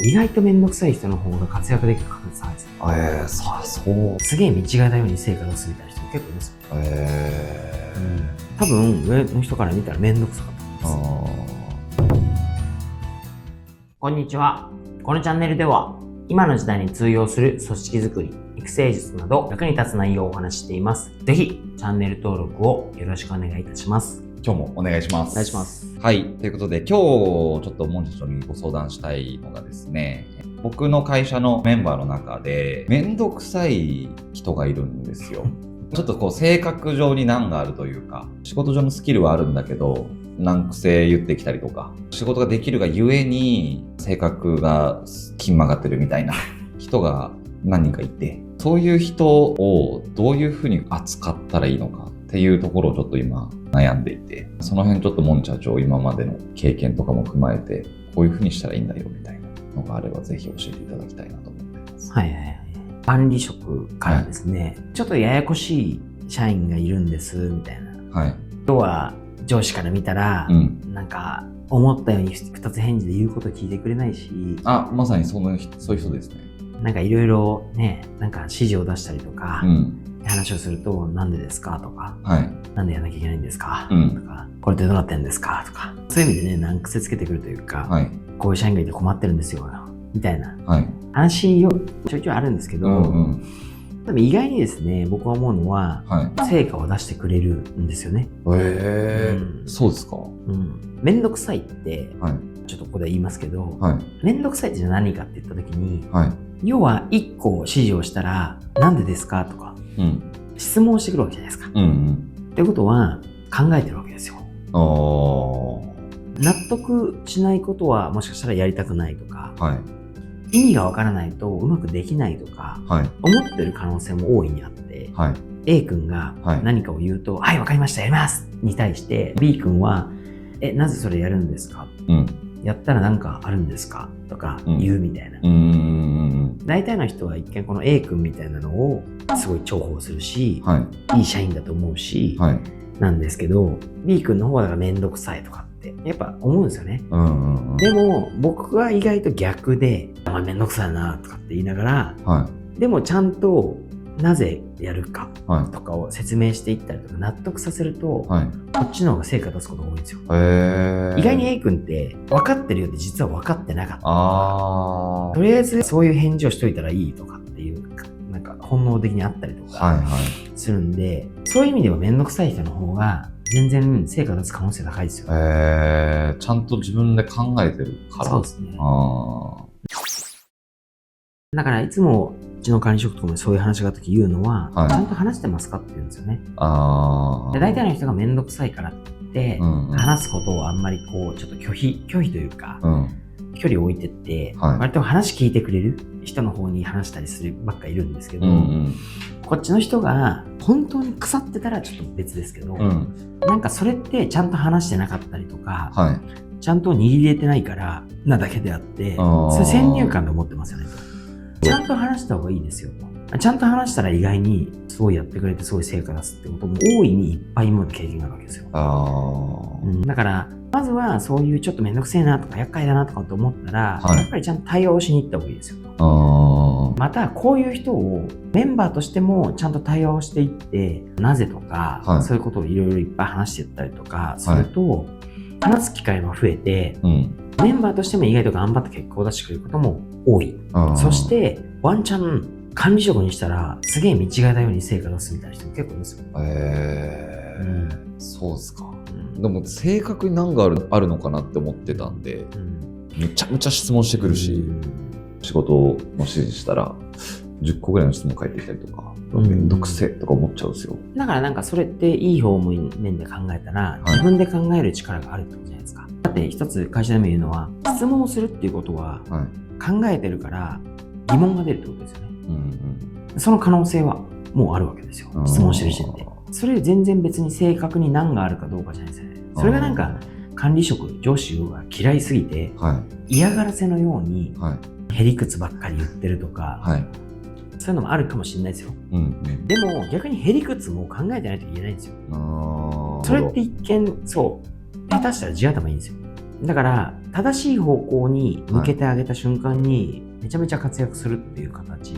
意外とめんどくさい人の方が活躍できる確率高いですね。そう。すげえ見違えたように成果出すみたいな人も結構いますよ。多分上の人から見たらめんどくさかったんです。こんにちは。このチャンネルでは今の時代に通用する組織づくり、育成術など役に立つ内容をお話ししています。ぜひチャンネル登録をよろしくお願いいたします。今日もお願いします。お願いします。はい。ということで、今日ちょっとモンジにご相談したいのがですね、僕の会社のメンバーの中で、めんどくさい人がいるんですよ。ちょっとこう、性格上に難があるというか、仕事上のスキルはあるんだけど、難癖言ってきたりとか、仕事ができるがゆえに、性格が気曲がってるみたいな人が何人かいて、そういう人をどういうふうに扱ったらいいのかっていうところをちょっと今悩んでいて、その辺ちょっとモン社長今までの経験とかも踏まえて、こういうふうにしたらいいんだよみたいなのがあればぜひ教えていただきたいなと思っています。はいはいはい。管理職からですね、ちょっとややこしい社員がいるんですみたいな。はい。要は上司から見たら、なんか思ったように二つ返事で言うこと聞いてくれないし、まさにそういう人ですね。なんかいろいろね、なんか指示を出したりとか、話をすると、なんでですかとか、なんでやらなきゃいけないんですか、とか、これってどうなってんですかとか、そういう意味でね、難癖つけてくるというか、こういう社員がいて困ってるんですよ、みたいな話をちょいちょいあるんですけど、でも意外にですね、僕は思うのは、成果を出してくれるんですよね。そうですか。めんどくさいって、ちょっとここで言いますけど、めんどくさいってじゃあ何かって言った時に、要は一個指示をしたら、なんでですかとか、質問してくるわけじゃないですか。ってことは考えてるわけですよ。納得しないことはもしかしたらやりたくないとか、意味がわからないとうまくできないとか、思ってる可能性も大いにあって、A 君が何かを言うと、はい、わかりました、やりますに対して、B 君は、なぜそれやるんですか、やったらなんかあるんですかとか言うみたいな。大体の人は一見この A 君みたいなのをすごい重宝するし、いい社員だと思うし、なんですけど、B 君の方がめんどくさいとかってやっぱ思うんですよね。でも僕は意外と逆で、めんどくさいなとかって言いながら、でもちゃんとなぜやるかとかを説明していったりとか納得させると、こっちの方が成果出すことが多いんですよ。意外に A 君って分かってるよって実は分かってなかったとりあえずそういう返事をしといたらいいとかっていうなんか本能的にあったりとかするんで、そういう意味ではめんどくさい人の方が全然成果出す可能性高いですよ。ちゃんと自分で考えてるから。そうですね。だからいつもうちの管理職とかもそういう話があった時言うのは、ちゃんと話してますかって言うんですよね。で、大体の人がめんどくさいからって言って、話すことをあんまりこうちょっと拒否というか、距離を置いてって、割と話聞いてくれる人の方に話したりするばっかいるんですけど、こっちの人が本当に腐ってたらちょっと別ですけど、なんかそれってちゃんと話してなかったりとか、ちゃんと握り入れてないからなだけであって、それ先入観で思ってますよね。ちゃんと話した方がいいですよと。ちゃんと話したら意外にすごいやってくれてすごい成果出すってことも大いにいっぱい今まで経験があるわけですよ。だからまずはそういうちょっとめんどくせえなとか厄介だなとかと思ったら、やっぱりちゃんと対応しに行った方がいいですよと。またこういう人をメンバーとしてもちゃんと対応していって、なぜとか、そういうことをいろいろいっぱい話していったりとかすると、話す機会も増えて、メンバーとしても意外と頑張って結果を出してくれることも多い。そしてワンチャン管理職にしたらすげえ見違えたように成果出すみたいな人も結構いますよ。そうですか。でも正確に何があるのかなって思ってたんで、めちゃめちゃ質問してくるし、仕事の指示したら10個ぐらいの質問返ってきたりとか、めんどくせえとか思っちゃうんですよ。だからなんかそれっていい方面で考えたら、自分で考える力があるってことじゃないですか。だって一つ会社でも言うのは、質問をするっていうことは、考えてるから疑問が出るってことですよね。その可能性はもうあるわけですよ。質問してる時点で。それ全然別に正確に何があるかどうかじゃないですよね。それがなんか管理職、上司が嫌いすぎて、嫌がらせのようにへりくつばっかり言ってるとか、そういうのもあるかもしれないですよ。でも逆にへりくつも考えてないと言えないんですよ。それって一見そう下手したら地頭いいんですよ。だから正しい方向に向けてあげた瞬間にめちゃめちゃ活躍するっていう形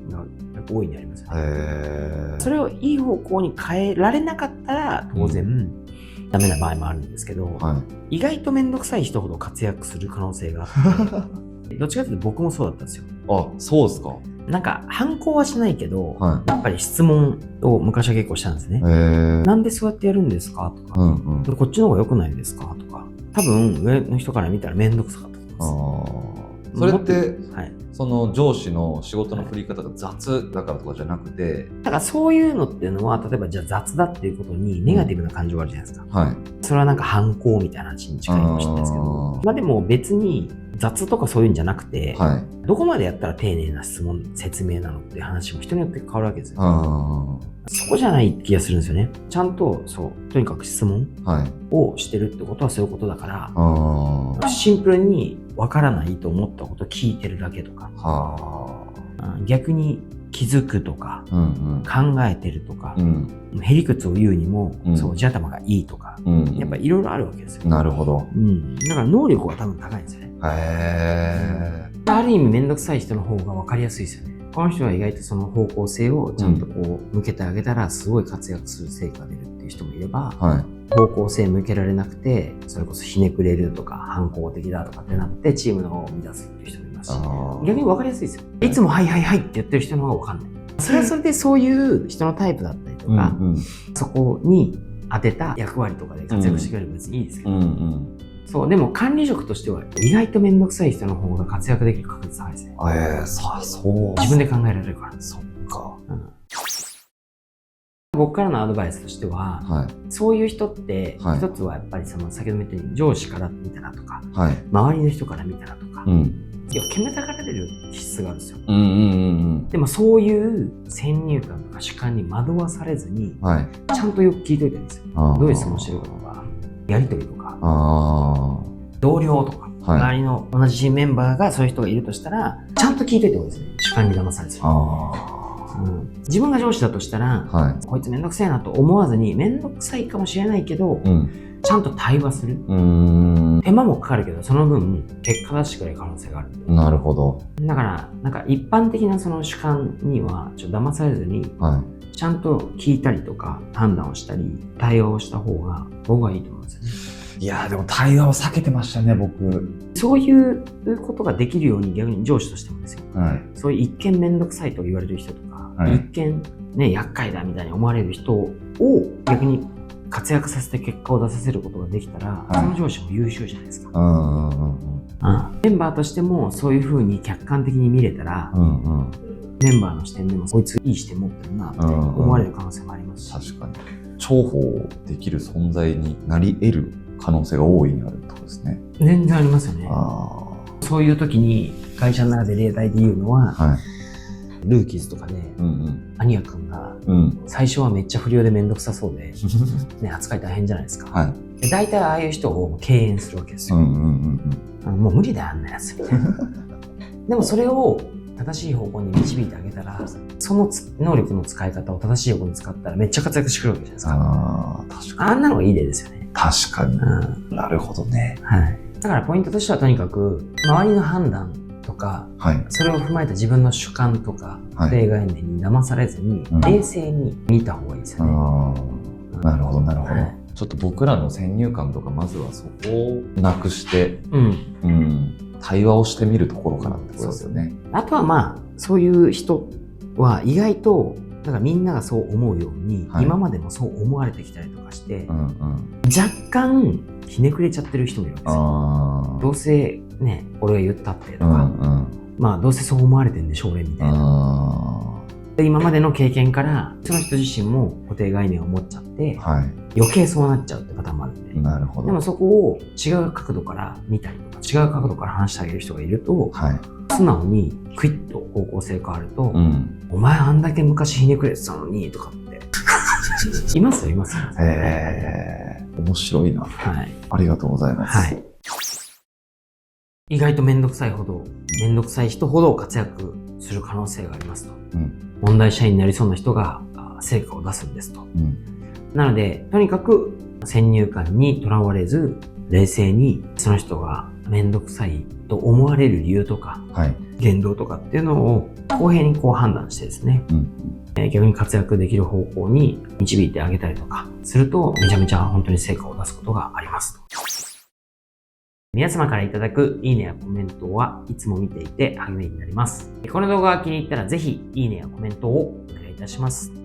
が大いにありますよね。それをいい方向に変えられなかったら当然、ダメな場合もあるんですけど、意外とめんどくさい人ほど活躍する可能性があってどっちかというと僕もそうだったんですよ。あ、そうですか。なんか反抗はしないけど、やっぱり質問を昔は結構したんですね。なんでそうやってやるんですかとか、こっちの方が良くないですかとか、多分上の人から見たらめんどくさかったと思います。それって、その上司の仕事の振り方が雑だからとかじゃなくて、だからそういうのっていうのは、例えばじゃあ雑だっていうことにネガティブな感情があるじゃないですか。それはなんか反抗みたいな話に近いかもしれないですけど、まあでも別に雑とかそういうんじゃなくて、どこまでやったら丁寧な質問、説明なのっていう話も人によって変わるわけですよ。そこじゃない気がするんですよね。ちゃんととにかく質問をしてるってことはそういうことだから、シンプルにわからないと思ったことを聞いてるだけとか、逆に気づくとか、考えてるとか、へりくつを言うにも、地頭がいいとか、やっぱりいろいろあるわけですよ。なるほど。だから能力は多分高いんですよね。ある意味めんどくさい人の方が分かりやすいですよね。この人は意外とその方向性をちゃんとこう向けてあげたらすごい活躍する成果が出るっていう人もいれば、方向性向けられなくてそれこそひねくれるとか反抗的だとかってなってチームの方を乱すっていう人もいますし、逆に分かりやすいですよ。いつもはいはいはいって言ってる人の方が分かんない。それはそれでそういう人のタイプだったりとか、そこに当てた役割とかで活躍してくれれば別にいいですけど、でも管理職としては意外とめんどくさい人の方が活躍できる確率高いですね。自分で考えられるから。そっか。僕からのアドバイスとしては、そういう人って、一つはやっぱりその先ほども言ったように上司から見たらとか、周りの人から見たらとか、煙たがられる気質があるんですよ。でもそういう先入観とか主観に惑わされずに、ちゃんとよく聞いといてるんですよ。どういう質問してるかとか、やりとりとか、同僚とか、周りの同じチームメンバーがそういう人がいるとしたら、ちゃんと聞いといた方がいいですね。主観に騙されずに。自分が上司だとしたら、こいつめんどくさいなと思わずに、めんどくさいかもしれないけど、ちゃんと対話する。手間もかかるけど、その分、結果出してくれる可能性がある。なるほど。だから、なんか一般的なその主観には、ちょっと騙されずに、ちゃんと聞いたりとか、判断をしたり、対応した方が、僕はいいと思うんですよね。いやーでも対話を避けてましたね、僕。そういうことができるように逆に上司としてもですよ。そういう一見めんどくさいと言われる人とか、一見ね、厄介だみたいに思われる人を逆に活躍させて結果を出させることができたら、その上司も優秀じゃないですか。メンバーとしてもそういう風に客観的に見れたら、メンバーの視点でもこいついい視点持ってるなって思われる可能性もありますし。確かに。重宝できる存在になり得る可能性が大いにあるってことですね。全然ありますよね。そういう時に会社の中で例題で言うのは、ルーキーズとかで、アニヤ君が最初はめっちゃ不良でめんどくさそうで、扱い大変じゃないですか。で大体ああいう人を敬遠するわけですよ。もう無理だよ、あんなやつみたいな。でもそれを正しい方向に導いてあげたら、その能力の使い方を正しい方向に使ったらめっちゃ活躍してくるわけじゃないですか。確かに。あんなのがいい例ですよね。確かに。なるほどね。だからポイントとしてはとにかく、周りの判断とか、それを踏まえた自分の主観とか、固定概念に騙されずに、冷静に見た方がいいですよね。なるほど、なるほど。ちょっと僕らの先入観とか、まずはそこをなくして、対話をしてみるところからってことですよね。あとはまあ、そういう人は意外と、だからみんながそう思うように、今までもそう思われてきたりとかして、若干ひねくれちゃってる人もいるわけですよ。どうせね、俺が言ったってとか、まあどうせそう思われてんでしょ俺みたいな。で今までの経験からその人自身も固定概念を持っちゃって、余計そうなっちゃうってパターンもあるんで。なるほど。でもそこを違う角度から見たりとか、違う角度から話してあげる人がいると、素直にクイッと方向性変わると、お前あんだけ昔ひねくれてたのにとかっていますよ、いますよ。面白いな。ありがとうございます。意外とめんどくさい人ほど活躍する可能性がありますと。問題社員になりそうな人が成果を出すんですと。なので、とにかく先入観にとらわれず、冷静にその人がめんどくさいと思われる理由とか、言動とかっていうのを公平に判断してですね、逆に活躍できる方向に導いてあげたりとかすると、めちゃめちゃ本当に成果を出すことがありますと。皆様からいただくいいねやコメントはいつも見ていて励みになります。この動画が気に入ったらぜひいいねやコメントをお願いいたします。